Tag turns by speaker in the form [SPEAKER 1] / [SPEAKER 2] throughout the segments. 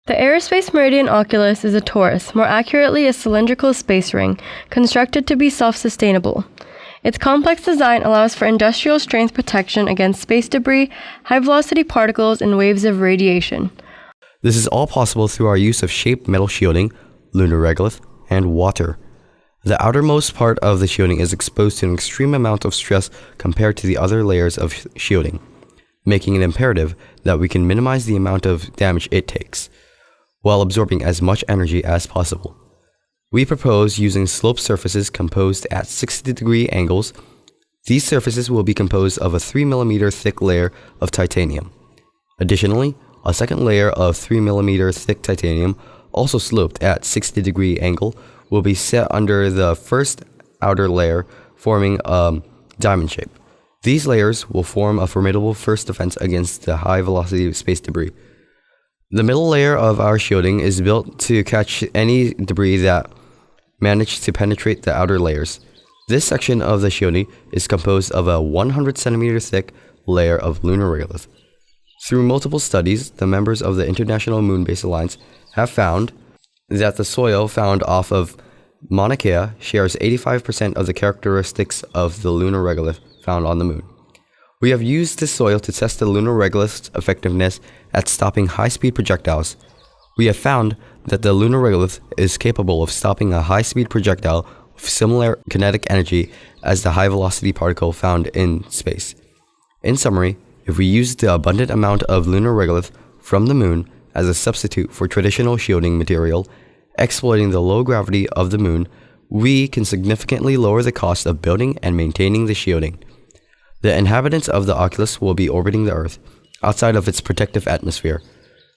[SPEAKER 1] The AeroSpace Meridian Oculus is a torus, more accurately a cylindrical space ring, constructed to be self-sustainable. Its complex design allows for industrial strength protection against space debris, high-velocity particles, and waves of radiation.
[SPEAKER 2] This is all possible through our use of shaped metal shielding, lunar regolith, and water. The outermost part of the shielding is exposed to an extreme amount of stress compared to the other layers of shielding, making it imperative that we can minimize the amount of damage it takes, while absorbing as much energy as possible. We propose using sloped surfaces composed at 60-degree angles. These surfaces will be composed of a 3mm thick layer of titanium. Additionally, a second layer of 3mm thick titanium, also sloped at 60-degree angle, will be set under the first outer layer, forming a diamond shape. These layers will form a formidable first defense against the high-velocity space debris. The middle layer of our shielding is built to catch any debris that manage to penetrate the outer layers. This section of the shielding is composed of a 100 cm thick layer of lunar regolith. Through multiple studies, the members of the International Moon-Based Alliance have found that the soil found off of Mauna Kea shares 85% of the characteristics of the lunar regolith found on the moon. We have used this soil to test the lunar regolith's effectiveness at stopping high-speed projectiles. We have found that the lunar regolith is capable of stopping a high-speed projectile with similar kinetic energy as the high-velocity particle found in space. In summary, if we use the abundant amount of lunar regolith from the moon as a substitute for traditional shielding material, exploiting the low gravity of the moon, we can significantly lower the cost of building and maintaining the shielding. The inhabitants of the Oculus will be orbiting the Earth, outside of its protective atmosphere.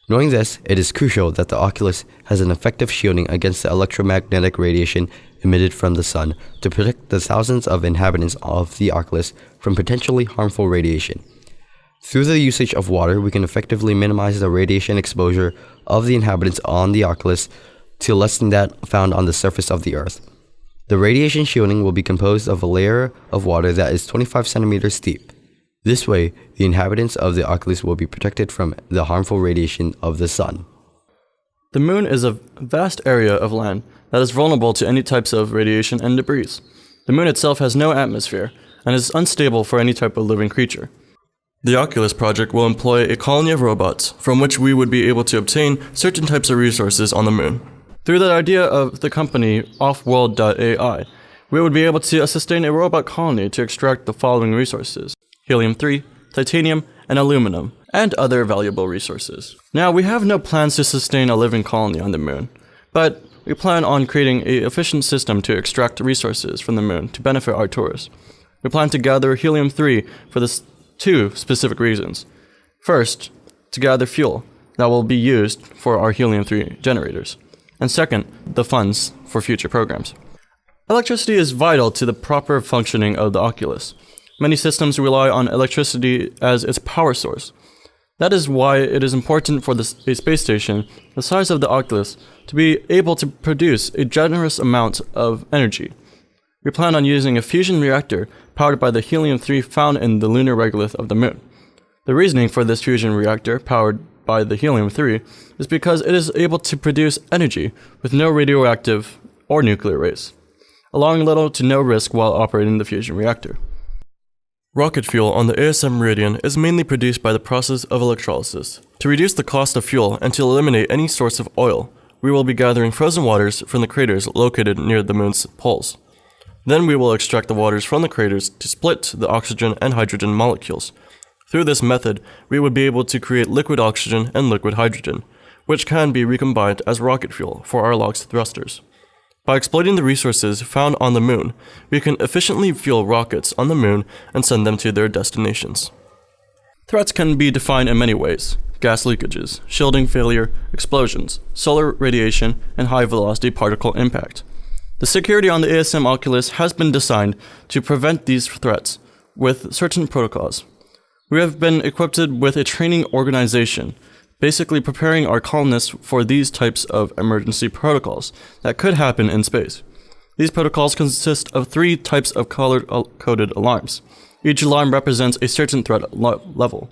[SPEAKER 2] Knowing this, it is crucial that the Oculus has an effective shielding against the electromagnetic radiation emitted from the sun to protect the thousands of inhabitants of the Oculus from potentially harmful radiation. Through the usage of water, we can effectively minimize the radiation exposure of the inhabitants on the Oculus to less than that found on the surface of the Earth. The radiation shielding will be composed of a layer of water that is 25 centimeters deep. This way, the inhabitants of the Oculus will be protected from the harmful radiation of the sun.
[SPEAKER 3] The moon is a vast area of land that is vulnerable to any types of radiation and debris. The moon itself has no atmosphere and is unstable for any type of living creature. The Oculus project will employ a colony of robots from which we would be able to obtain certain types of resources on the moon. Through the idea of the company Offworld.ai, we would be able to sustain a robot colony to extract the following resources: helium-3, titanium, and aluminum, and other valuable resources. Now, we have no plans to sustain a living colony on the moon, but we plan on creating an efficient system to extract resources from the moon to benefit our tourists. We plan to gather helium-3 for two specific reasons. First, to gather fuel that will be used for our helium-3 generators. And second, the funds for future programs. Electricity is vital to the proper functioning of the Oculus. Many systems rely on electricity as its power source. That is why it is important for a space station the size of the Oculus to be able to produce a generous amount of energy. We plan on using a fusion reactor powered by the helium-3 found in the lunar regolith of the moon. The reasoning for this fusion reactor powered by the helium-3 is because it is able to produce energy with no radioactive or nuclear waste, allowing little to no risk while operating the fusion reactor. Rocket fuel on the ASM Meridian is mainly produced by the process of electrolysis. To reduce the cost of fuel and to eliminate any source of oil, we will be gathering frozen waters from the craters located near the moon's poles. Then we will extract the waters from the craters to split the oxygen and hydrogen molecules. Through this method, we would be able to create liquid oxygen and liquid hydrogen, which can be recombined as rocket fuel for our LOX thrusters. By exploiting the resources found on the moon, we can efficiently fuel rockets on the moon and send them to their destinations. Threats can be defined in many ways: gas leakages, shielding failure, explosions, solar radiation, and high-velocity particle impact. The security on the ASM Oculus has been designed to prevent these threats with certain protocols. We have been equipped with a training organization, basically preparing our colonists for these types of emergency protocols that could happen in space. These protocols consist of 3 types of color-coded alarms. Each alarm represents a certain threat level.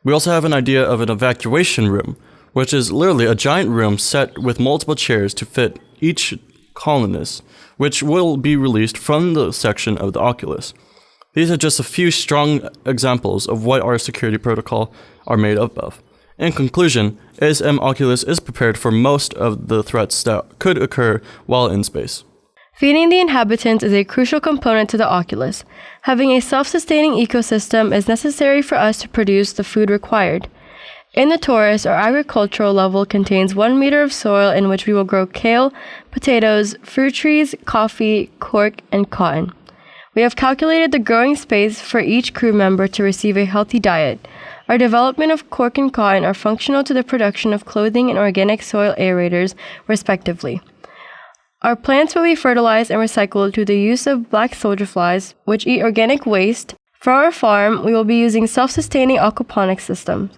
[SPEAKER 3] We also have an idea of an evacuation room, which is literally a giant room set with multiple chairs to fit each colonist, which will be released from the section of the Oculus. These are just a few strong examples of what our security protocol are made up of. In conclusion, ASM Oculus is prepared for most of the threats that could occur while in space.
[SPEAKER 1] Feeding the inhabitants is a crucial component to the Oculus. Having a self-sustaining ecosystem is necessary for us to produce the food required. In the torus, our agricultural level contains 1 meter of soil in which we will grow kale, potatoes, fruit trees, coffee, cork, and cotton. We have calculated the growing space for each crew member to receive a healthy diet. Our development of cork and cotton are functional to the production of clothing and organic soil aerators, respectively. Our plants will be fertilized and recycled through the use of black soldier flies, which eat organic waste. For our farm, we will be using self-sustaining aquaponics systems.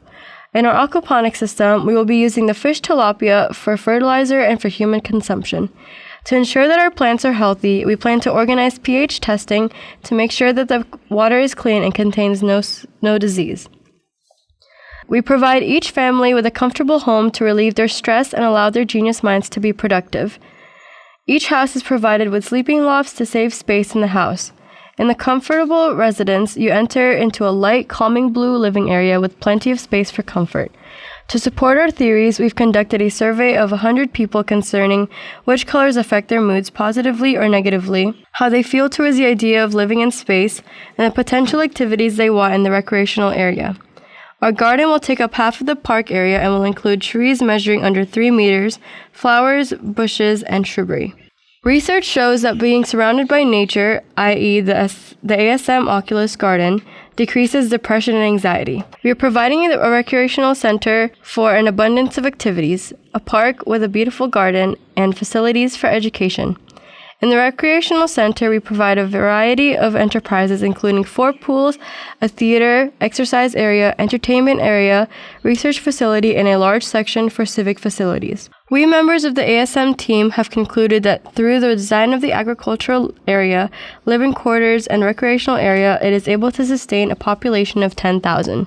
[SPEAKER 1] In our aquaponics system, we will be using the fish tilapia for fertilizer and for human consumption. To ensure that our plants are healthy, we plan to organize pH testing to make sure that the water is clean and contains no disease. We provide each family with a comfortable home to relieve their stress and allow their genius minds to be productive. Each house is provided with sleeping lofts to save space in the house. In the comfortable residence, you enter into a light, calming blue living area with plenty of space for comfort. To support our theories, we've conducted a survey of 100 people concerning which colors affect their moods positively or negatively, how they feel towards the idea of living in space, and the potential activities they want in the recreational area. Our garden will take up half of the park area and will include trees measuring under 3 meters, flowers, bushes, and shrubbery. Research shows that being surrounded by nature, i.e. the ASM Oculus Garden, decreases depression and anxiety. We are providing a recreational center for an abundance of activities, a park with a beautiful garden, and facilities for education. In the recreational center, we provide a variety of enterprises including 4 pools, a theater, exercise area, entertainment area, research facility, and a large section for civic facilities. We members of the ASM team have concluded that through the design of the agricultural area, living quarters, and recreational area, it is able to sustain a population of 10,000.